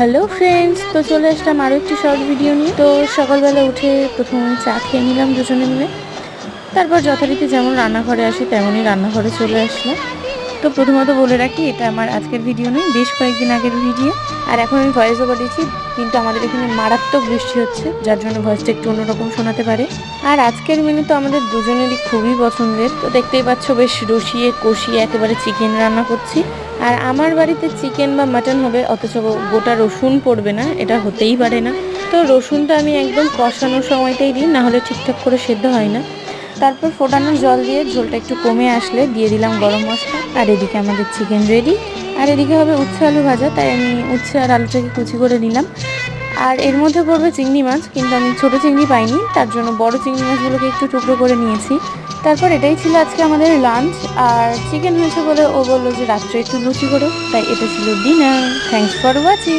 Hello friends, তো চলে আসলাম আরও একটি শর্ট ভিডিও নিয়ে। তো সকালবেলা উঠে প্রথমে চা খেয়ে নিলাম দুজনে মিলে। তারপর যথারীতি যেমন রান্নাঘরে আসি তেমনই রান্নাঘরে চলে আসলাম। তো প্রথমত বলে রাখি, এটা আমার আজকের ভিডিও নয়, বেশ কয়েকদিন আগের ভিডিও। আর এখন আমি ভয়েস ওভার দিচ্ছি, কিন্তু আমাদের এখানে মারাত্মক বৃষ্টি হচ্ছে, যার জন্য ভয়েসটা একটু অন্যরকম শোনাতে পারে। আর আজকের মেনু তো আমাদের দুজনেরই খুবই পছন্দের। তো দেখতেই পাচ্ছ, বেশ রসিয়ে কষিয়ে একেবারে চিকেন রান্না করছি। আর আমার বাড়িতে চিকেন বা মাটন হবে, অথচ গোটা রসুন পড়বে না, এটা হতেই পারে না। তো রসুনটা আমি একদম কষানোর সময়তেই দিই, না হলে ঠিকঠাক করে সেদ্ধ হয় না। তারপর ফোটানোর জল দিয়ে ঝোলটা একটু কমে আসলে দিয়ে দিলাম গরম মশলা। আর এদিকে আমাদের চিকেন রেডি। আর এদিকে হবে উচ্ছে আলু ভাজা, তাই আমি উচ্ছে আর আলুটাকে কুচি করে নিলাম। আর এর মধ্যে পড়বে চিংড়ি মাছ, কিন্তু আমি ছোট চিংড়ি পাইনি, তার জন্য বড় চিংড়ি মাছগুলোকে একটু টুকরো করে নিয়েছি। তারপর এটাই ছিল আজকে আমাদের লাঞ্চ। আর চিকেন হয়েছে বলে ও বললো যে রাত্রে একটু লুচি করো, তাই এটা ছিল ডিনার। Thanks for watching.